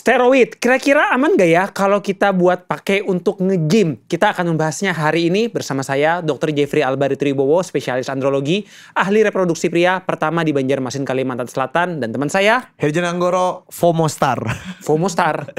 Steroid, kira-kira aman gak ya kalau kita buat pakai untuk nge-gym? Kita akan membahasnya hari ini bersama saya, Dr. Jeffrey Albari Tribowo, spesialis andrologi, ahli reproduksi pria pertama di Banjarmasin, Kalimantan Selatan, dan teman saya, Herjan Anggoro, FOMO-star. FOMO-star.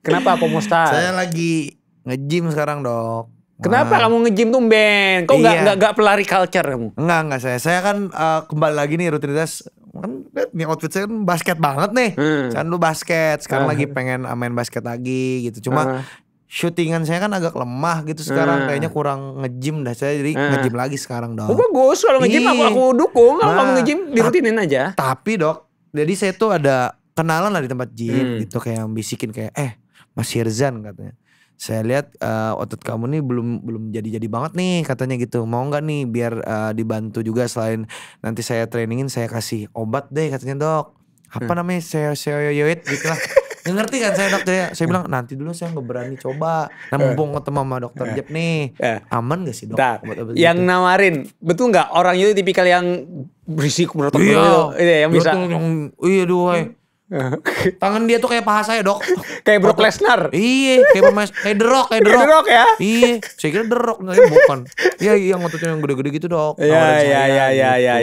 Kenapa FOMO-star? Saya lagi nge-gym sekarang, Dok. Kenapa kamu nge-gym tuh, Ben? Kok nggak pelari culture kamu? Enggak saya kan kembali lagi nih rutinitas. Kan nih outfit saya kan basket banget nih. Saya kan dulu basket, sekarang lagi pengen main basket lagi gitu. Cuma syutingan saya kan agak lemah gitu sekarang, kayaknya kurang nge-gym dah saya, jadi nge-gym lagi sekarang, Dok. Oh, bagus, kalau nge-gym aku dukung. Kalau kamu nge-gym dirutinin aja. Tapi, Dok, jadi saya tuh ada kenalan lah di tempat gym gitu, kayak yang bisikin kayak Mas Hirzan katanya. Saya lihat otot kamu nih belum jadi banget nih katanya gitu. Mau nggak nih biar dibantu juga, selain nanti saya trainingin saya kasih obat deh katanya, Dok. Apa namanya, seoyoyoid gitu lah. Nggak ngerti kan saya, Dok. Saya bilang nanti dulu, saya nggak berani coba. Nah, mumpung ketemu sama Dokter Jep nih, aman gak sih, Dok? Yang gitu nawarin, betul nggak orang itu tipikal yang berisik menurut itu? Iya, yang bisa. Iya, doy. Tangan dia tuh kayak paha saya, Dok. Kayak Brock Lesnar. Iya, kayak The Rock. Kayak The Rock ya. Iya, saya kira The Rock, tapi bukan. Iya, yang ototnya yang gede-gede gitu, Dok. Iya.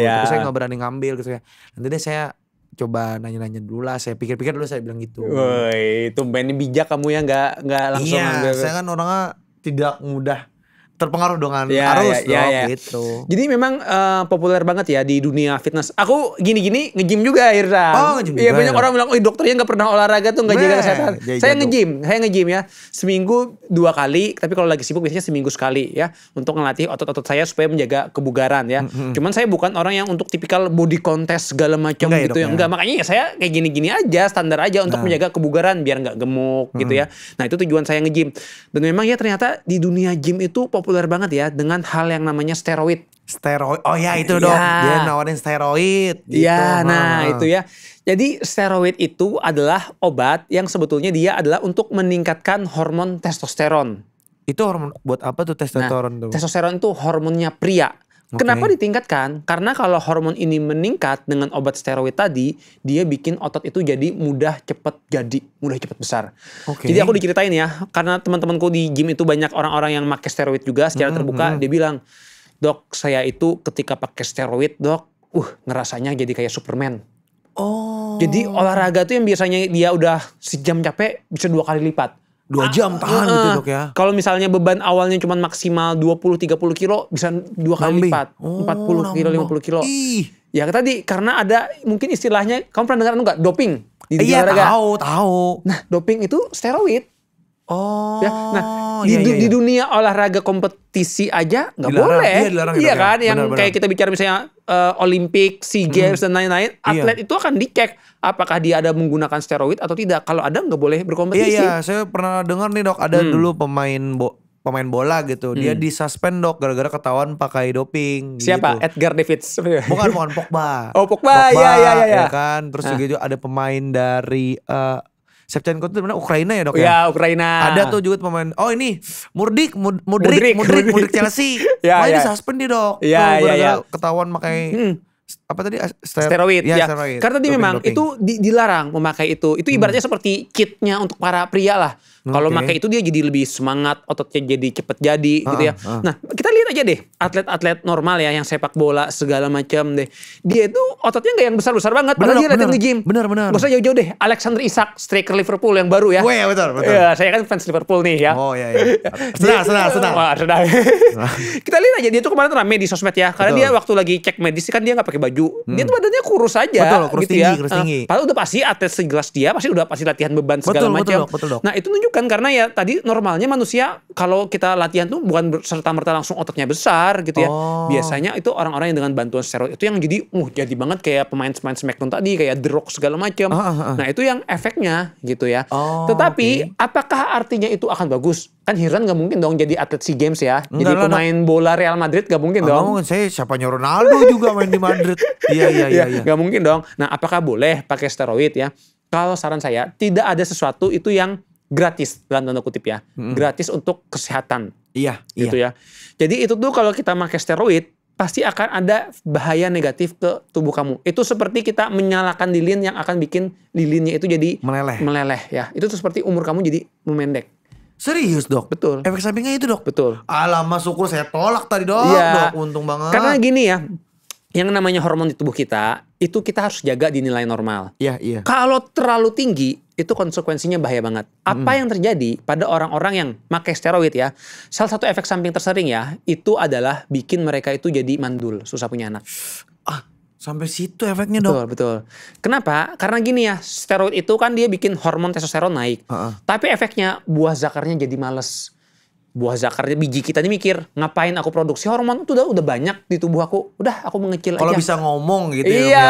Tapi saya nggak berani ngambil gitu ya. Nanti deh saya coba nanya-nanya dulu lah. Saya pikir-pikir dulu, saya bilang gitu. Woi, tumben bijak kamu ya, nggak langsung ngambil. Iya, saya kan orangnya tidak mudah terpengaruh dengan arus, Dok, gitu. Jadi memang populer banget ya di dunia fitness. Aku gini-gini nge-gym juga, Hirzan. Oh, nge-gym juga. Iya, banyak orang bilang, dokternya nggak pernah olahraga tuh, nggak jaga kesehatan. Saya nge-gym ya. Seminggu 2 kali, tapi kalau lagi sibuk biasanya seminggu sekali ya. Untuk ngelatih otot-otot saya supaya menjaga kebugaran ya. Cuman saya bukan orang yang untuk tipikal body contest segala macam gitu ya. Enggak, makanya ya saya kayak gini-gini aja, standar aja untuk menjaga kebugaran biar nggak gemuk gitu ya. Nah, itu tujuan saya nge-gym. Dan memang ya ternyata di dunia gym itu populer banget ya dengan hal yang namanya steroid. Oh ya, itu, Dok. Dia nawarin steroid gitu. Iya, nah itu ya. Jadi steroid itu adalah obat yang sebetulnya dia adalah untuk meningkatkan hormon testosteron. Itu hormon buat apa tuh testosteron tuh? Testosteron itu hormonnya pria. Kenapa ditingkatkan? Karena kalau hormon ini meningkat dengan obat steroid tadi, dia bikin otot itu jadi mudah cepet besar. Jadi aku diceritain ya, karena teman-temanku di gym itu banyak orang-orang yang pakai steroid juga secara terbuka. Dia bilang, Dok, saya itu ketika pakai steroid, Dok, ngerasanya jadi kayak Superman. Jadi olahraga tuh yang biasanya dia udah sejam capek, bisa 2 kali lipat. 2 jam tahan gitu, Dok ya. Kalau misalnya beban awalnya cuma maksimal 20-30 kilo, bisa 2 kali lipat. 40 kilo, 50 kilo. Ya tadi, karena ada mungkin istilahnya, kamu pernah dengar enggak? Doping. Iya, tahu. Nah, doping itu steroid. Ya, nah, iya. Di dunia olahraga kompetisi aja nggak boleh. Iya kan, yang kayak kita bicara misalnya Olimpik, SEA Games dan lain-lain, atlet itu akan dicek apakah dia ada menggunakan steroid atau tidak. Kalau ada nggak boleh berkompetisi. Iya, saya pernah dengar nih, Dok, ada dulu pemain bola gitu, dia disuspend, Dok, gara-gara ketahuan pakai doping. Siapa? Gitu. Edgar Davids. Bukan Pogba. Oh, Pogba. Iya. Ya kan, terus juga ada pemain dari Shevchenko itu benar Ukraina ya, Dok ya? Iya, Ukraina. Ada tuh juga pemain. Oh, ini Mudryk Chelsea. Makanya disuspend dia, Dok. Iya. Ketahuan pakai apa tadi? Steroid. Ya. Steroid. Karena tadi memang itu dilarang memakai itu. Itu ibaratnya seperti kitnya untuk para pria lah. Kalau pakai itu dia jadi lebih semangat, ototnya jadi cepet jadi gitu ya. Nah, kita lihat aja deh atlet-atlet normal ya yang sepak bola segala macam deh. Dia itu ototnya nggak yang besar-besar banget, padahal dia latihan nge-gym. Benar. Gak usah jauh-jauh deh. Alexander Isak, striker Liverpool yang baru ya. Oh iya, betul. Ya, saya kan fans Liverpool nih ya. Oh iya. Senang. Wah, senang. Kita lihat aja dia tuh kemarin rame di sosmed ya. Karena dia waktu lagi cek medis kan dia nggak pakai baju. Dia tuh badannya kurus aja. Betul, kurus tinggi. Padahal udah pasti atlet sejelas dia pasti latihan beban segala macam. Betul. Nah, itu nunjukkan karena ya tadi normalnya manusia kalau kita latihan tuh bukan serta-merta langsung ototnya besar gitu ya. Biasanya itu orang-orang yang dengan bantuan steroid itu yang jadi banget kayak pemain-pemain Smackdown tadi kayak The Rock segala macam. Nah, itu yang efeknya gitu ya. Tetapi apakah artinya itu akan bagus? Kan Hirzan nggak mungkin dong jadi atlet SEA Games ya. Jadi pemain bola Real Madrid nggak mungkin dong. Saya siapanya Ronaldo juga main di Madrid. Iya. Nggak mungkin dong. Nah, apakah boleh pakai steroid ya? Kalau saran saya, tidak ada sesuatu itu yang gratis dalam tanda kutip ya. Gratis untuk kesehatan. Iya. Gitu ya. Jadi itu tuh kalau kita pakai steroid, pasti akan ada bahaya negatif ke tubuh kamu. Itu seperti kita menyalakan lilin yang akan bikin lilinnya itu jadi meleleh ya. Itu tuh seperti umur kamu jadi memendek. Serius dok? Betul. Efek sampingnya itu dok? Betul. Alamak syukur saya tolak tadi dok. Iya. Dok untung banget. Karena gini ya, yang namanya hormon di tubuh kita itu kita harus jaga di nilai normal. Iya. Kalau terlalu tinggi itu konsekuensinya bahaya banget. Apa yang terjadi pada orang-orang yang pakai steroid ya? Salah satu efek samping tersering ya itu adalah bikin mereka itu jadi mandul, susah punya anak. Sampai situ efeknya dok? Betul. Kenapa? Karena gini ya, steroid itu kan dia bikin hormon testosteron naik. Tapi efeknya buah zakarnya jadi males. Buah zakarnya, biji kita ini mikir, ngapain aku produksi hormon itu udah banyak di tubuh aku. Udah aku mengecil aja. Kalau bisa ngomong gitu ya. Iya,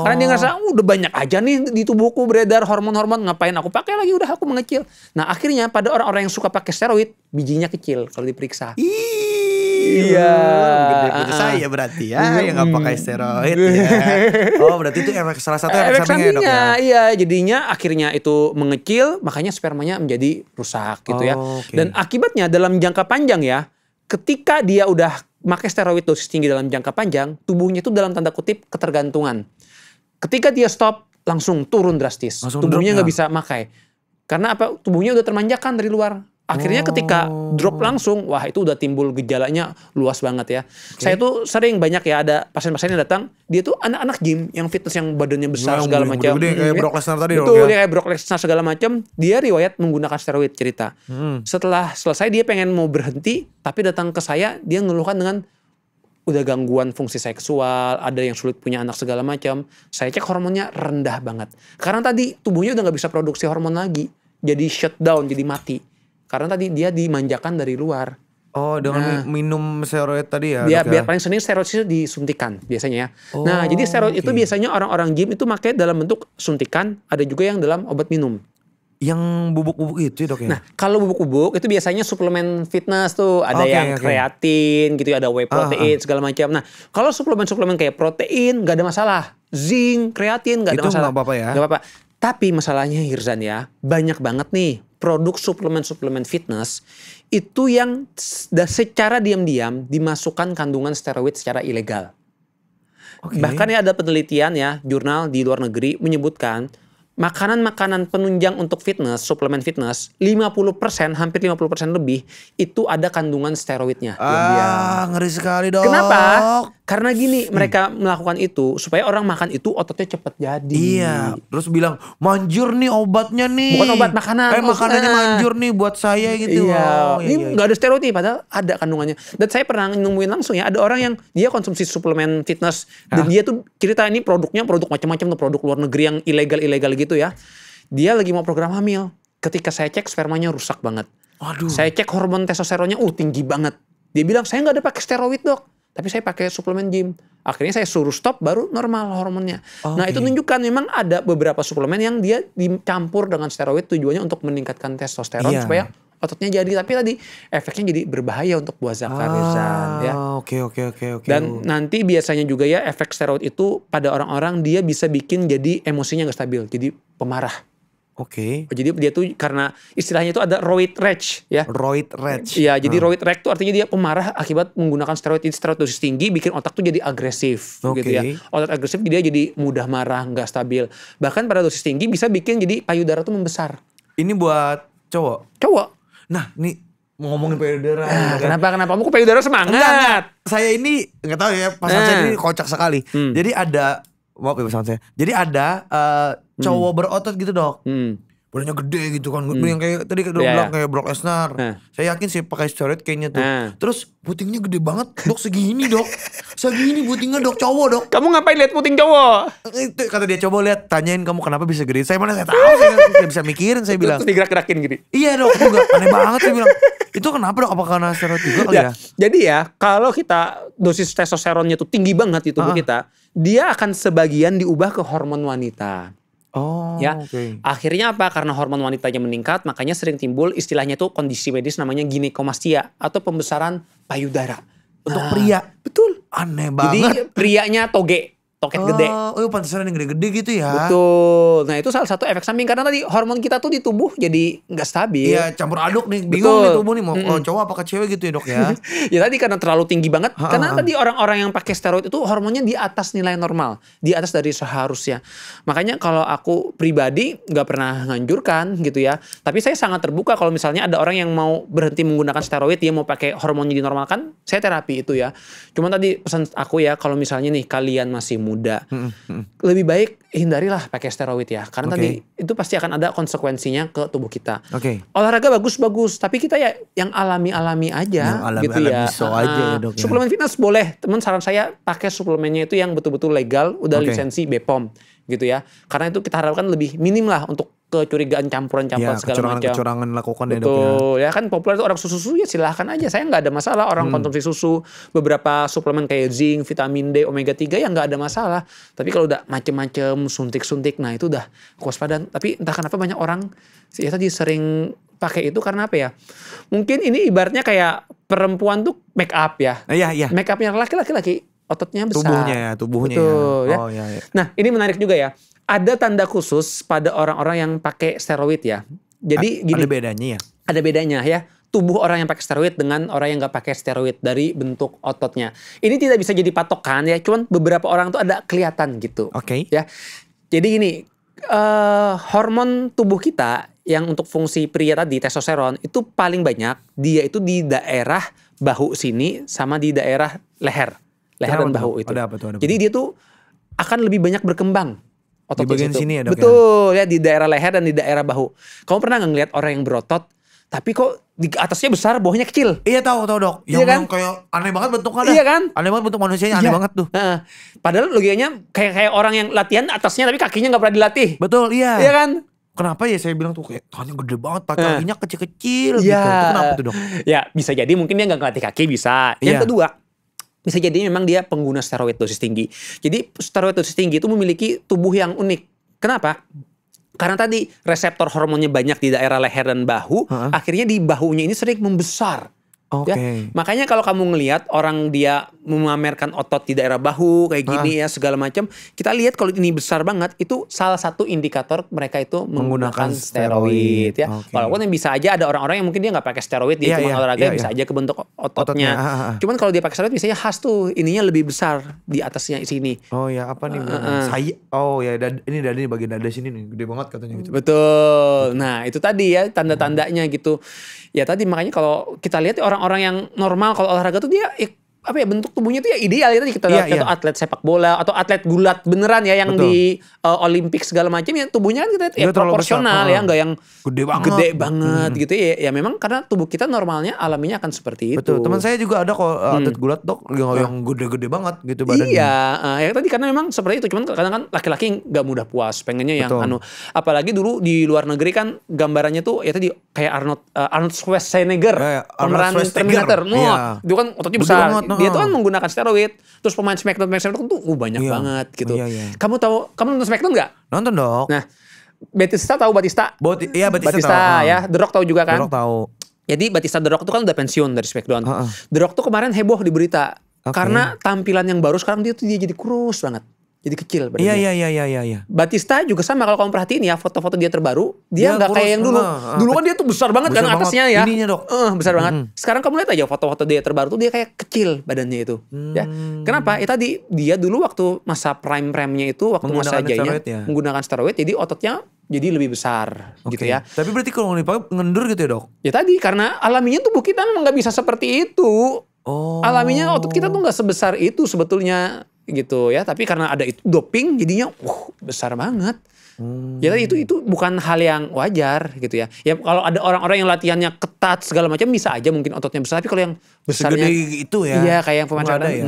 karena dia ngerasa udah banyak aja nih di tubuhku beredar hormon-hormon, ngapain aku pakai lagi, udah aku mengecil. Nah akhirnya pada orang-orang yang suka pakai steroid, bijinya kecil kalau diperiksa. Iya. Gede punya saya berarti ya yang nggak pakai steroid ya. Oh berarti itu salah satu efek sampingnya dok ya. Iya, jadinya akhirnya itu mengecil, makanya spermanya menjadi rusak gitu ya. Dan akibatnya dalam jangka panjang ya, ketika dia udah pakai steroid dosis tinggi dalam jangka panjang, tubuhnya itu dalam tanda kutip ketergantungan. Ketika dia stop, langsung turun drastis. Tubuhnya nggak bisa makai. Karena apa? Tubuhnya udah termanjakan dari luar. Akhirnya ketika drop langsung, wah itu udah timbul gejalanya luas banget ya. Saya tuh sering banyak ya ada pasien-pasien yang datang, dia tuh anak-anak gym yang fitness yang badannya besar segala macam. Kayak Brock Lesnar tadi. Betul, dia kayak Brock Lesnar segala macam. Dia riwayat menggunakan steroid cerita. Setelah selesai dia pengen mau berhenti, tapi datang ke saya dia ngeluhkan dengan udah gangguan fungsi seksual, ada yang sulit punya anak segala macam. Saya cek hormonnya rendah banget. Karena tadi tubuhnya udah nggak bisa produksi hormon lagi, jadi shutdown, jadi mati. Karena tadi dia dimanjakan dari luar. Oh, dengan minum steroid tadi ya? Biar paling sering steroid itu disuntikan biasanya ya. Nah, jadi steroid itu biasanya orang-orang gym itu pakai dalam bentuk suntikan, ada juga yang dalam obat minum. Yang bubuk-bubuk itu ya dok ya? Nah, kalau bubuk-bubuk itu biasanya suplemen fitness tuh. Ada yang kreatin gitu ya, ada whey protein segala macam. Nah, kalau suplemen-suplemen kayak protein gak ada masalah. Zinc, kreatin gak ada masalah. Itu gak apa-apa ya? Gak apa-apa. Tapi masalahnya Hirzan ya, banyak banget nih produk suplemen-suplemen fitness itu yang secara diam-diam dimasukkan kandungan steroid secara ilegal. Bahkan ya ada penelitian ya, jurnal di luar negeri menyebutkan makanan-makanan penunjang untuk fitness, suplemen fitness, 50%, hampir 50% lebih, itu ada kandungan steroidnya. Ngeri sekali dok. Kenapa? Karena gini, mereka melakukan itu supaya orang makan itu ototnya cepat jadi. Iya, terus bilang, manjur nih obatnya nih. Bukan obat, makanan. Makanannya manjur nih buat saya gitu. Iya, ini gak ada steroid nih, padahal ada kandungannya. Dan saya pernah nemuin langsung ya, ada orang yang dia konsumsi suplemen fitness, dan dia tuh cerita ini produknya produk macam-macam tuh, produk luar negeri yang ilegal-ilegal gitu ya. Dia lagi mau program hamil. Ketika saya cek spermanya rusak banget. Waduh. Saya cek hormon testosteronnya tinggi banget. Dia bilang saya nggak ada pakai steroid dok, tapi saya pakai suplemen gym. Akhirnya saya suruh stop, baru normal hormonnya. Nah itu menunjukkan memang ada beberapa suplemen yang dia dicampur dengan steroid tujuannya untuk meningkatkan testosteron supaya ototnya jadi. Tapi tadi efeknya jadi berbahaya untuk buah zakar ya. Oke. Dan nanti biasanya juga ya efek steroid itu pada orang-orang dia bisa bikin jadi emosinya nggak stabil, jadi pemarah. Jadi dia tuh karena istilahnya itu ada roid rage ya. Roid rage. Iya, jadi roid rage itu artinya dia pemarah akibat menggunakan steroid. Jadi steroid dosis tinggi bikin otak tuh jadi agresif gitu ya. Otak agresif dia jadi mudah marah, nggak stabil. Bahkan pada dosis tinggi bisa bikin jadi payudara tuh membesar. Ini buat cowok? Cowok. Nah, nih mau ngomongin payudara. Kenapa? Kamu kok payudara semangat? Enggak. Saya ini nggak tahu ya, pasangan saya ini kocak sekali. Jadi ada Jadi ada cowok berotot gitu dok. Badannya gede gitu kan. Yang kayak tadi bilang kayak Brock Lesnar. Saya yakin sih pakai steroid kayaknya tuh. Terus putingnya gede banget dok, segini dok. Segini putingnya dok, cowok dok. Kamu ngapain lihat puting cowok? Itu kata dia, coba lihat, tanyain kamu kenapa bisa gede. Saya mana saya tahu, saya nggak bisa mikirin. Saya bilang terus digerak-gerakin gini. Iya dok, juga aneh banget. Saya bilang itu kenapa dok, apa karena steroid juga kali ya? Jadi ya kalau kita dosis testosteronnya tuh tinggi banget di tubuh kita, dia akan sebagian diubah ke hormon wanita. Akhirnya apa? Karena hormon wanitanya meningkat, makanya sering timbul istilahnya tuh kondisi medis namanya ginekomastia atau pembesaran payudara. Untuk pria. Betul. Aneh banget. Jadi prianya toge. toket gede. Oh, pantesan yang gede-gede gitu ya. Betul. Nah itu salah satu efek samping karena tadi hormon kita tuh di tubuh jadi nggak stabil. Iya, campur aduk nih. Bingung nih tubuh nih mau cowok apa cewek gitu ya, Dok ya. Ya tadi karena terlalu tinggi banget. Karena tadi orang-orang yang pakai steroid itu hormonnya di atas nilai normal, di atas dari seharusnya. Makanya kalau aku pribadi nggak pernah nganjurkan gitu ya. Tapi saya sangat terbuka kalau misalnya ada orang yang mau berhenti menggunakan steroid, dia mau pakai hormonnya dinormalkan, saya terapi itu ya. Cuman tadi pesan aku ya, kalau misalnya nih kalian masih muda, lebih baik hindarilah pakai steroid ya, karena tadi itu pasti akan ada konsekuensinya ke tubuh kita. Olahraga bagus-bagus, tapi kita ya yang alami-alami aja, yang gitu ya. Aja ya, Dok, ya. Suplemen fitness boleh, teman saran saya pakai suplemennya itu yang betul-betul legal, udah lisensi BPOM gitu ya, karena itu kita harapkan lebih minim lah untuk kecurigaan campuran-campuran segala macam. Kecurangan lakukan ya, Dok ya. Betul, ya kan populer itu orang susu ya silahkan aja. Saya nggak ada masalah orang konsumsi susu. Beberapa suplemen kayak zinc, vitamin D, omega 3 ya nggak ada masalah. Tapi kalau udah macem-macem suntik-suntik, nah itu udah kewaspadaan. Tapi entah kenapa banyak orang ya tadi sering pakai itu karena apa ya? Mungkin ini ibaratnya kayak perempuan tuh make up ya. Iya. Make upnya laki-laki ototnya besar. Tubuhnya. Betul, ya. Oh iya. Nah ini menarik juga ya. Ada tanda khusus pada orang-orang yang pakai steroid ya. Jadi gini. Ada bedanya ya? Ada bedanya ya. Tubuh orang yang pakai steroid dengan orang yang nggak pakai steroid dari bentuk ototnya. Ini tidak bisa jadi patokan ya. Cuman beberapa orang tuh ada kelihatan gitu. Ya. Jadi gini, hormon tubuh kita yang untuk fungsi pria tadi testosteron itu paling banyak dia itu di daerah bahu sini sama di daerah leher dan bahu itu. Ada apa tuh? Jadi dia tuh akan lebih banyak berkembang. Otot di bagian sini ya, Dok? Betul ya, di daerah leher dan di daerah bahu. Kamu pernah nggak ngeliat orang yang berotot tapi kok di atasnya besar, bawahnya kecil? Iya tahu Dok. Yang kayak aneh banget bentuknya. Iya kan? Aneh banget bentuk manusianya, aneh banget tuh. Padahal logikanya kayak orang yang latihan atasnya tapi kakinya nggak pernah dilatih. Betul, iya. Iya kan? Kenapa ya saya bilang tuh kayak tangannya gede banget, kakinya kecil-kecil gitu. Itu kenapa tuh, Dok? Ya bisa jadi mungkin dia nggak ngelatih kaki bisa. Yang kedua, bisa jadi memang dia pengguna steroid dosis tinggi. Jadi steroid dosis tinggi itu memiliki tubuh yang unik. Kenapa? Karena tadi reseptor hormonnya banyak di daerah leher dan bahu, akhirnya di bahunya ini sering membesar. Ya, makanya kalau kamu ngelihat orang dia memamerkan otot di daerah bahu kayak gini ya segala macam, kita lihat kalau ini besar banget itu salah satu indikator mereka itu menggunakan steroid ya. Walaupun yang bisa aja ada orang-orang yang mungkin dia nggak pakai steroid, dia cuma olahraga bisa aja kebentuk ototnya. Cuman kalau dia pakai steroid biasanya khas tuh ininya lebih besar di atasnya sini. Oh ya apa nih? Ini dari bagian dada sini nih gede banget katanya gitu. Betul. Nah itu tadi ya tanda-tandanya gitu. Ya tadi makanya kalau kita lihat orang-orang yang normal kalau olahraga tuh dia apa ya bentuk tubuhnya tuh ya ideal ya tadi kita lihat atau atlet sepak bola atau atlet gulat beneran ya yang di Olimpik segala macam ya tubuhnya kan kita ya proporsional ya nggak yang gede banget gitu ya memang karena tubuh kita normalnya alaminya akan seperti itu. Betul. Teman saya juga ada kok atlet gulat Dok yang gede-gede banget gitu badannya. Iya, ya tadi karena memang seperti itu cuman kadang kan laki-laki nggak mudah puas pengennya yang apalagi dulu di luar negeri kan gambarannya tuh ya tadi kayak Arnold Schwarzenegger pemeran Terminator. Itu kan ototnya besar. Dia tuh kan menggunakan steroid. Terus pemain Smackdown tuh banyak banget gitu. Kamu nonton Smackdown nggak? Nonton Dok. Nah, Batista tahu Batista? Iya Batista tahu. Ya, The Rock tahu juga kan? The Rock tahu. Jadi Batista The Rock tuh kan udah pensiun dari Smackdown. The Rock tuh kemarin heboh di berita. Karena tampilan yang baru sekarang dia jadi kurus banget. Jadi kecil badannya. Iya. Batista juga sama kalau kamu perhatiin ya foto-foto dia terbaru, dia nggak kayak yang dulu. Dulu kan dia tuh besar banget kan atasnya ya. Ininya Dok. Besar banget. Sekarang kamu lihat aja foto-foto dia terbaru tuh dia kayak kecil badannya itu. Ya. Kenapa? Ya tadi dia dulu waktu masa prime-nya itu waktu masa jayanya menggunakan steroid jadi ototnya jadi lebih besar gitu ya. Tapi berarti kalau dipakai ngendur gitu ya Dok? Ya tadi karena alaminya tubuh kita memang nggak bisa seperti itu. Alaminya otot kita tuh nggak sebesar itu sebetulnya gitu ya, tapi karena ada itu doping jadinya besar banget. Ya itu bukan hal yang wajar gitu ya. Ya kalau ada orang-orang yang latihannya ketat segala macam bisa aja mungkin ototnya besar, tapi kalau yang besarnya segede itu ya. Iya kayak yang pemain ya.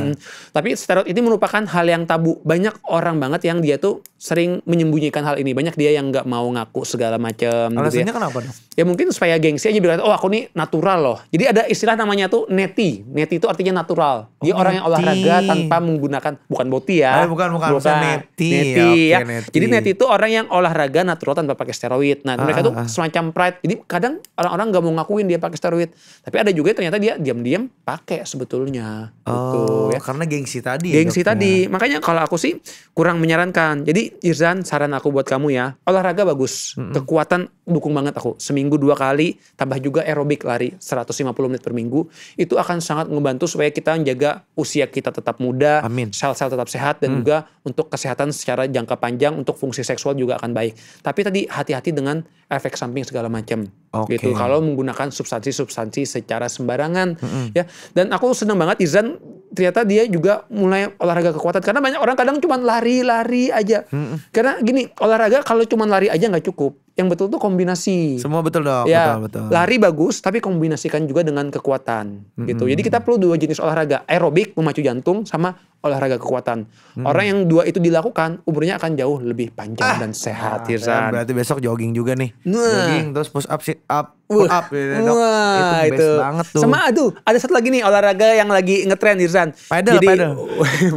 Tapi steroid ini merupakan hal yang tabu. Banyak orang banget yang dia tuh sering menyembunyikan hal ini. Banyak dia yang nggak mau ngaku segala macam. Alasannya gitu ya. Kenapa dong? Ya mungkin supaya gengsi aja bilang, oh aku nih natural loh. Jadi ada istilah namanya tuh neti. Neti itu artinya natural. Dia orang yang olahraga tanpa menggunakan bukan boti ya. Bukan. Neti ya. Jadi neti itu orang yang yang olahraga natural tanpa pakai steroid. Nah, mereka tuh semacam pride. Jadi kadang orang-orang nggak mau ngakuin dia pakai steroid. Tapi ada juga ternyata dia diam-diam pakai sebetulnya. Gitu, ya. Karena gengsi tadi. Gengsi tadi. Makanya kalau aku sih kurang menyarankan. Jadi Irzan, saran aku buat kamu ya, olahraga bagus. Kekuatan dukung banget aku. Seminggu 2 kali, tambah juga aerobik lari 150 menit per minggu. Itu akan sangat membantu supaya kita menjaga usia kita tetap muda, sel-sel tetap sehat, dan juga untuk kesehatan secara jangka panjang, untuk fungsi seksual juga akan baik. Tapi tadi hati-hati dengan efek samping segala macam. Gitu. Kalau menggunakan substansi-substansi secara sembarangan, ya. Dan aku senang banget Irzan ternyata dia juga mulai olahraga kekuatan, karena banyak orang kadang cuma lari-lari aja. Karena gini, olahraga kalau cuma lari aja nggak cukup. Yang betul tuh kombinasi. Semua betul dok. Ya, betul. lari bagus, tapi kombinasikan juga dengan kekuatan. Gitu. Jadi kita perlu 2 jenis olahraga, aerobik memacu jantung sama olahraga kekuatan. Orang yang 2 itu dilakukan, umurnya akan jauh lebih panjang dan sehat. Berarti besok jogging juga nih. Jogging terus push up, sit up, pull up. Wah, itu best banget tuh. Sama ada satu lagi nih olahraga yang lagi ngetren Irzan. Pedal.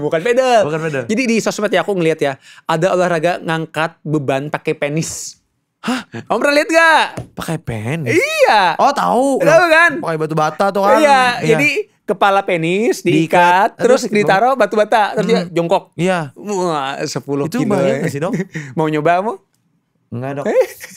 Bukan pedal. Jadi di sosmed ya aku ngeliat ya, ada olahraga ngangkat beban pakai penis. Hah? Kamu pernah lihat gak? Pakai penis? Iya. Oh tahu. Tahu kan? Pakai batu bata tuh kan. Iya. Jadi kepala penis diikat, terus ditaruh batu bata, terus dia jongkok. Iya. Wah, 10 itu kilo. Itu bahaya gak sih dok? Mau nyoba kamu? Enggak dok.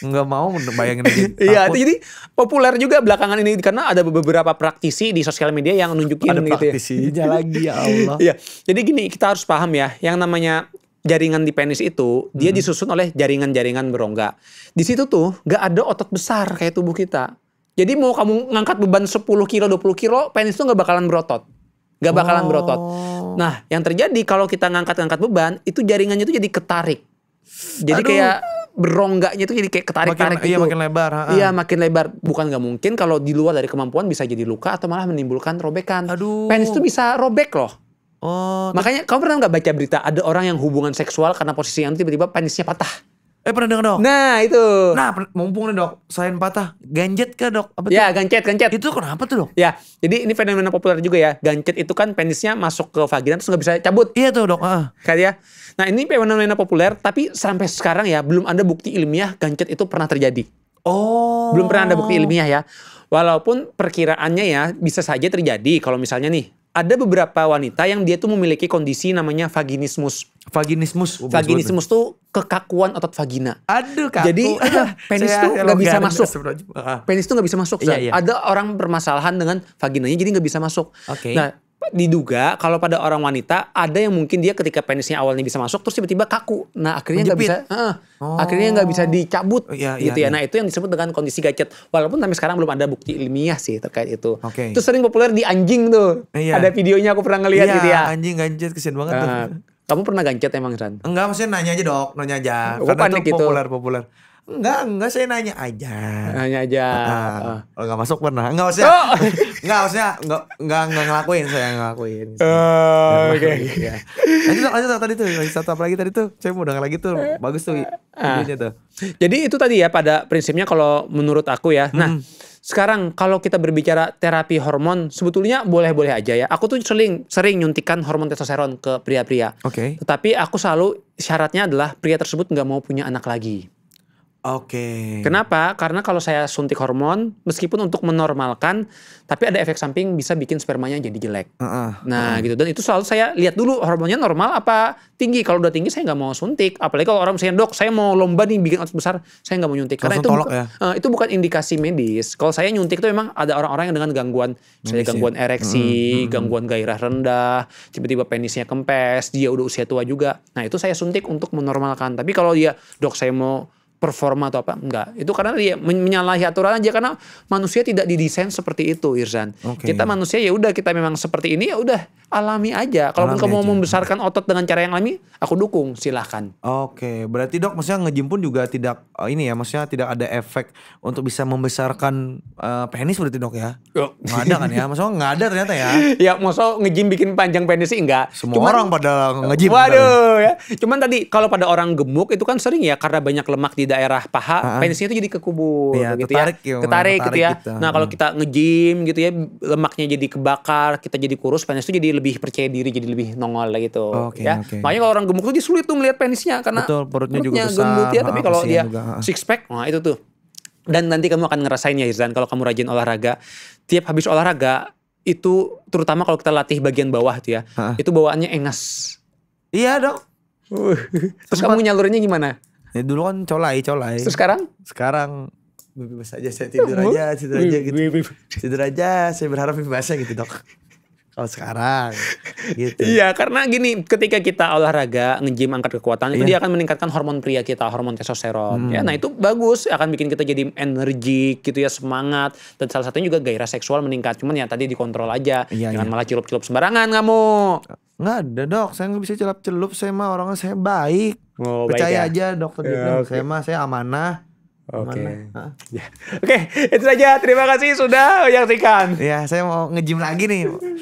Enggak mau bayangin aja. Iya, itu jadi populer juga belakangan ini karena ada beberapa praktisi di sosial media yang nunjukin ada gitu ya. praktisinya lagi ya Allah. Iya. Jadi gini, kita harus paham ya, yang namanya jaringan di penis itu dia disusun oleh jaringan-jaringan berongga. Di situ tuh gak ada otot besar kayak tubuh kita. Jadi mau kamu ngangkat beban 10 kilo, 20 kilo, penis tuh gak bakalan berotot. Gak bakalan berotot. Nah, yang terjadi kalau kita ngangkat-ngangkat beban, itu jaringannya tuh jadi ketarik. Jadi kayak berongganya tuh jadi kayak ketarik-tarik gitu. Iya, makin lebar. Iya, makin lebar. Bukan gak mungkin kalau di luar dari kemampuan bisa jadi luka atau malah menimbulkan robekan. Penis tuh bisa robek loh. Makanya kamu pernah gak baca berita ada orang yang hubungan seksual karena posisi yang tiba-tiba penisnya patah? Pernah dengar dok? Nah itu. Nah mumpung nih dok, selain patah, gancet kah dok? Apa ya gancet. Itu kenapa tuh dok? Ya, jadi ini fenomena populer juga ya. Gancet itu kan penisnya masuk ke vagina terus gak bisa cabut. Iya tuh dok. Kan ya. Nah ini fenomena populer, tapi sampai sekarang ya belum ada bukti ilmiah gancet itu pernah terjadi. Belum pernah ada bukti ilmiah ya. Walaupun perkiraannya ya bisa saja terjadi kalau misalnya nih, ada beberapa wanita yang dia tuh memiliki kondisi namanya vaginismus. Vaginismus tuh kekakuan otot vagina. Aduh kaku. Jadi penis tuh nggak bisa masuk. Penis tuh nggak bisa masuk. Iya. Ada orang bermasalahan dengan vaginanya jadi nggak bisa masuk. Nah diduga kalau pada orang wanita ada yang mungkin dia ketika penisnya awalnya bisa masuk terus tiba-tiba kaku. Nah akhirnya nggak bisa. Akhirnya nggak bisa dicabut gitu ya. Nah itu yang disebut dengan kondisi gancet. Walaupun sampai sekarang belum ada bukti ilmiah sih terkait itu. Itu sering populer di anjing tuh. Ada videonya aku pernah ngeliat gitu ya. Anjing gancet kesian banget tuh. Kamu pernah gancet emang Ran? Enggak, maksudnya nanya aja dok, nanya aja. Karena itu populer. Enggak, saya nanya aja. Enggak masuk pernah. Enggak maksudnya enggak ngelakuin, saya ngelakuin. Oke. Lanjut tadi tuh, satu apa lagi tadi tuh? Saya mau denger lagi tuh. Bagus tuh videonya tuh. Jadi itu tadi ya pada prinsipnya kalau menurut aku ya. Nah, sekarang kalau kita berbicara terapi hormon sebetulnya boleh-boleh aja ya. Aku tuh sering nyuntikan hormon testosteron ke pria-pria. Tetapi aku selalu syaratnya adalah pria tersebut nggak mau punya anak lagi. Kenapa? Karena kalau saya suntik hormon, meskipun untuk menormalkan, tapi ada efek samping bisa bikin spermanya jadi jelek. Nah gitu. Dan itu selalu saya lihat dulu hormonnya normal apa tinggi. Kalau udah tinggi saya nggak mau suntik. Apalagi kalau orang misalnya dok, saya mau lomba nih bikin otot besar, saya nggak mau nyuntik. Karena itu bukan indikasi medis. Kalau saya nyuntik itu memang ada orang-orang yang dengan gangguan, misalnya gangguan ereksi, gangguan gairah rendah, tiba-tiba penisnya kempes, dia udah usia tua juga. Nah itu saya suntik untuk menormalkan. Tapi kalau dia, dok saya mau performa atau apa, enggak. Itu karena dia menyalahi aturan aja, karena manusia tidak didesain seperti itu, Irzan. Kita manusia ya udah, kita memang seperti ini ya udah alami aja. Kalaupun kamu mau membesarkan otot dengan cara yang alami, aku dukung, silahkan. Berarti dok, maksudnya nge-gym pun juga tidak ini ya, maksudnya tidak ada efek untuk bisa membesarkan penis berarti dok ya? Nggak ada kan ya? Maksudnya nggak ada ternyata ya? Ya maksudnya nge-gym bikin panjang penis sih enggak. Orang pada nge-gym. Waduh ya. Cuman tadi kalau pada orang gemuk itu kan sering ya karena banyak lemak di daerah paha, penisnya itu jadi kekubur gitu ketarik ya. Ketarik gitu ya. Gitu. Nah, kalau kita nge-gym gitu ya, lemaknya jadi kebakar, kita jadi kurus, penis itu jadi lebih percaya diri, jadi lebih nongol gitu ya. Makanya kalau orang gemuk tuh dia sulit tuh ngelihat penisnya karena perutnya juga besar, gembut ya, tapi kalau dia juga. six pack, nah itu tuh. Dan nanti kamu akan ngerasain ya Hirzan, kalau kamu rajin olahraga, tiap habis olahraga itu terutama kalau kita latih bagian bawah tuh ya, itu bawaannya engas. Iya dong. Terus kamu nyalurinnya gimana? Ya, dulu kan colai. Terus sekarang? Sekarang mimpi basah aja, saya tidur aja gitu. Tidur aja, saya berharap mimpi basah gitu dok. Kalau sekarang gitu. Iya, karena gini, ketika kita olahraga, nge-gym, angkat kekuatan, itu dia akan meningkatkan hormon pria kita, hormon testosteron. Ya, nah itu bagus, akan bikin kita jadi energik gitu ya, semangat. Dan salah satunya juga gairah seksual meningkat. Cuman ya tadi dikontrol aja, jangan malah celup-celup sembarangan kamu. Nggak ada dok, saya nggak bisa celup-celup, saya mah orangnya saya baik. baik Percaya ya? aja dokter Jepang, saya amanah. Oke, itu saja. Terima kasih sudah menyaksikan. Ya, saya mau nge-gym lagi nih.